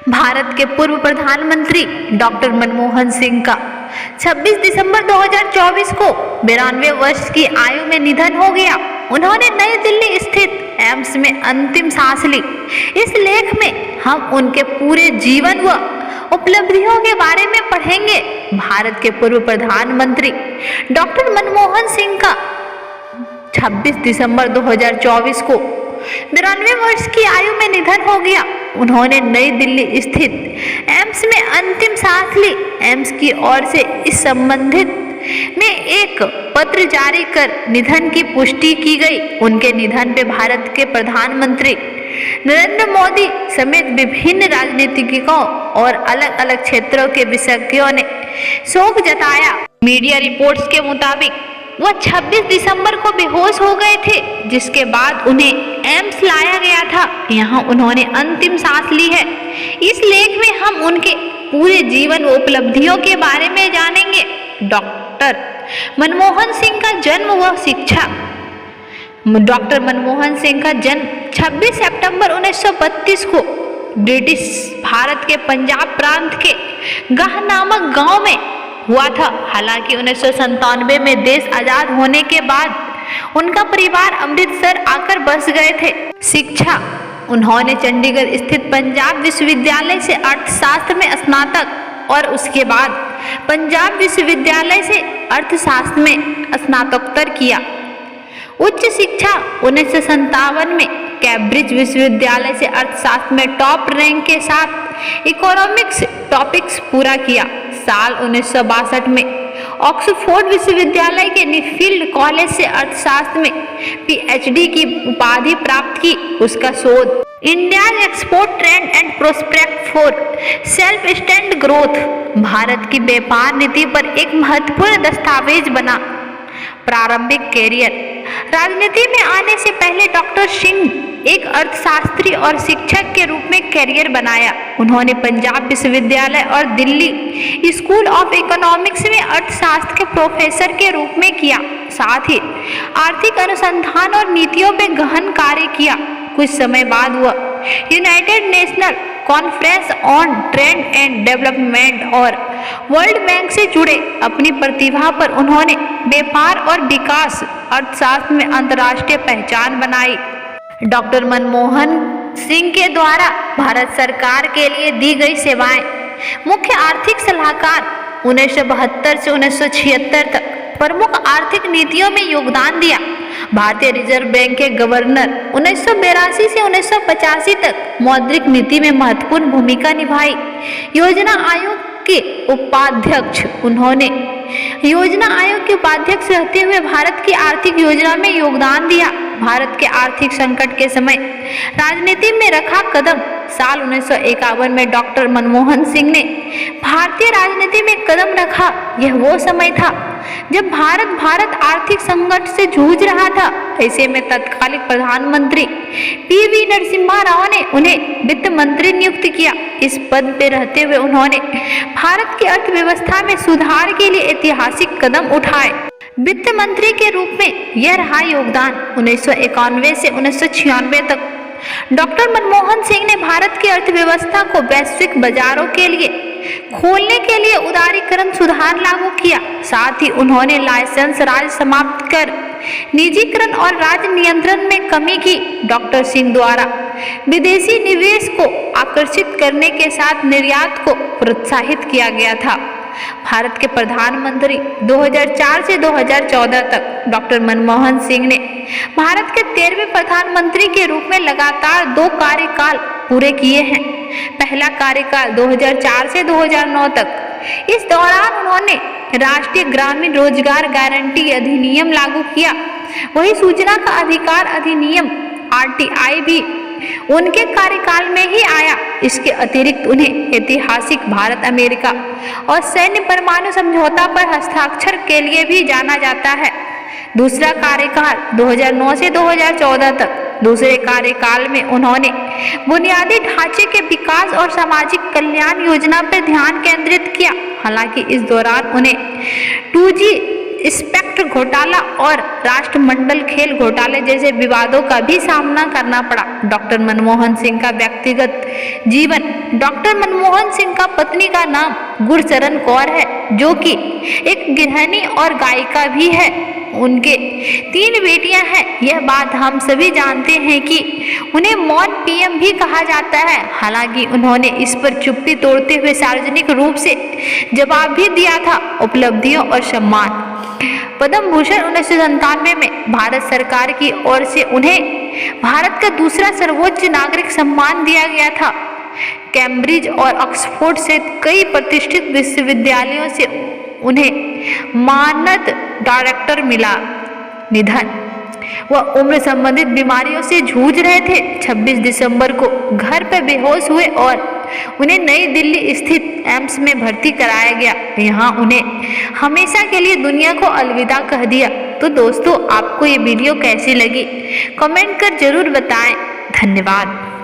भारत के पूर्व प्रधानमंत्री डॉक्टर मनमोहन सिंह का 26 दिसंबर 2024 को 92 वर्ष की आयु में निधन हो गया। उन्होंने नई दिल्ली स्थित एम्स में अंतिम सांस ली। इस लेख में हम उनके पूरे जीवन व उपलब्धियों के बारे में पढ़ेंगे। भारत के पूर्व प्रधानमंत्री डॉक्टर मनमोहन सिंह का 26 दिसंबर 2024 को 92 वर्ष की आयु में निधन हो गया। उन्होंने नई दिल्ली स्थित एम्स में अंतिम सांस ली। एम्स की ओर से इस संबंधित में एक पत्र जारी कर निधन की पुष्टि की गई। उनके निधन पे भारत के प्रधानमंत्री नरेंद्र मोदी समेत विभिन्न राजनीतिज्ञों और अलग अलग क्षेत्रों के विशेषज्ञों ने शोक जताया। मीडिया रिपोर्ट्स के मुताबिक वह 26 दिसंबर को बेहोश हो गए थे, जिसके बाद उन्हें एम्स लाया गया था। यहाँ उन्होंने अंतिम सांस ली है। इस लेख में हम उनके पूरे जीवन व उपलब्धियों के बारे में जानेंगे। डॉक्टर मनमोहन सिंह का जन्म व शिक्षा। डॉक्टर मनमोहन सिंह का जन्म 26 सितंबर 1932 को ब्रिटिश भारत के पंजाब प्रांत के गाह नामक गांव में हुआ था। हालांकि 1997 में देश आजाद होने के बाद उनका परिवार अमृतसर आकर बस गए थे। शिक्षा। उन्होंने चंडीगढ़ स्थित पंजाब विश्वविद्यालय से अर्थशास्त्र में स्नातक और उसके बाद पंजाब विश्वविद्यालय से अर्थशास्त्र में स्नातकोत्तर किया। उच्च शिक्षा 1957 में कैम्ब्रिज विश्वविद्यालय से अर्थशास्त्र में टॉप रैंक के साथ इकोनॉमिक्स टॉपिक्स पूरा किया। साल 1962 में ऑक्सफोर्ड विश्वविद्यालय के न्यूफील्ड कॉलेज से अर्थशास्त्र में पीएचडी की उपाधि प्राप्त की। उसका शोध India export trend and prospect for self stand growth Bharat की व्यापार नीति पर एक महत्वपूर्ण दस्तावेज बना। प्रारंभिक कैरियर। राजनीति में आने से पहले डॉक्टर सिंह एक अर्थशास्त्री और शिक्षक के रूप में कैरियर बनाया। उन्होंने पंजाब विश्वविद्यालय और दिल्ली स्कूल ऑफ इकोनॉमिक्स में अर्थशास्त्र के प्रोफेसर के रूप में किया। साथ ही आर्थिक अनुसंधान और नीतियों पर गहन कार्य किया। कुछ समय बाद वह United national conference on trade and development और वर्ल्ड बैंक से जुड़े। अपनी प्रतिभा पर उन्होंने व्यापार और विकास अर्थशास्त्र में अंतर्राष्ट्रीय पहचान बनाई। डॉक्टर मनमोहन सिंह के द्वारा भारत सरकार के लिए दी गई सेवाएं। मुख्य आर्थिक सलाहकार 1972 से 1976 तक प्रमुख आर्थिक नीतियों में योगदान दिया। भारतीय रिजर्व बैंक के गवर्नर 1982 से 1985 तक मौद्रिक नीति में महत्वपूर्ण भूमिका निभाई। योजना आयोग के उपाध्यक्ष। उन्होंने योजना आयोग के उपाध्यक्ष रहते हुए भारत की आर्थिक योजना में योगदान दिया। भारत के आर्थिक संकट के समय राजनीति में रखा कदम। साल 1951 में डॉक्टर मनमोहन सिंह ने भारतीय राजनीति में कदम रखा। यह वो समय था जब भारत आर्थिक संकट से जूझ रहा था। ऐसे में तत्कालीन प्रधानमंत्री पीवी नरसिम्हा राव ने उन्हें वित्त मंत्री नियुक्त किया। इस पद पर रहते हुए उन्होंने भारत की अर्थव्यवस्था में सुधार के लिए ऐतिहासिक कदम उठाए। वित्त मंत्री के रूप में यह रहा योगदान। 1991 से 1996 तक डॉक्टर मनमोहन सिंह ने भारत की अर्थव्यवस्था को वैश्विक बाजारों के लिए खोलने के लिए उदारीकरण सुधार लागू किया। साथ ही उन्होंने लाइसेंस राज समाप्त कर निजीकरण और राज्य नियंत्रण में कमी की। डॉक्टर सिंह द्वारा विदेशी निवेश को आकर्षित करने के साथ निर्यात को प्रोत्साहित किया गया था। भारत के प्रधानमंत्री 2004 से 2014 तक डॉक्टर मनमोहन सिंह ने भारत के 13वें प्रधानमंत्री के रूप में लगातार 2 कार्यकाल पूरे किए हैं। पहला कार्यकाल 2004 से 2009 तक। इस दौरान उन्होंने राष्ट्रीय ग्रामीण रोजगार गारंटी अधिनियम लागू किया। वही सूचना का अधिकार अधिनियम RTI भी उनके कार्यकाल में ही आया। इसके अतिरिक्त उन्हें ऐतिहासिक भारत अमेरिका और सैन्य परमाणु समझौता पर हस्ताक्षर के लिए भी जाना जाता है। दूसरा कार्यकाल 2009 से 2014 तक। दूसरे कार्यकाल में उन्होंने बुनियादी ढांचे के विकास और सामाजिक कल्याण योजना पर ध्यान केंद्रित किया। हालांकि इस दौरान उन्हें 2G स्पेक्ट्र घोटाला और राष्ट्रमंडल खेल घोटाले जैसे विवादों का भी सामना करना पड़ा। डॉक्टर मनमोहन सिंह का व्यक्तिगत जीवन। डॉक्टर मनमोहन सिंह का पत्नी का नाम गुरचरण कौर है, जो कि एक गृहिणी और गायिका भी है। उनके 3 बेटियां हैं। यह बात हम सभी जानते हैं कि उन्हें मौन पीएम भी कहा जाता है। हालांकि उन्होंने इस पर चुप्पी तोड़ते हुए सार्वजनिक रूप से जवाब भी दिया था। उपलब्धियों और सम्मान। पद्म भूषण 1997 में भारत सरकार की ओर से उन्हें भारत का दूसरा सर्वोच्च नागरिक सम्मान दिया गया था। कैम्ब्रिज और ऑक्सफोर्ड से कई प्रतिष्ठित विश्वविद्यालयों से उन्हें मानद डायरेक्टर मिला। निधन। वह उम्र संबंधित बीमारियों से जूझ रहे थे। 26 दिसंबर को घर पर बेहोश हुए और उन्हें नई दिल्ली स्थित एम्स में भर्ती कराया गया। यहाँ उन्हें हमेशा के लिए दुनिया को अलविदा कह दिया। तो दोस्तों, आपको ये वीडियो कैसी लगी कमेंट कर जरूर बताएं। धन्यवाद।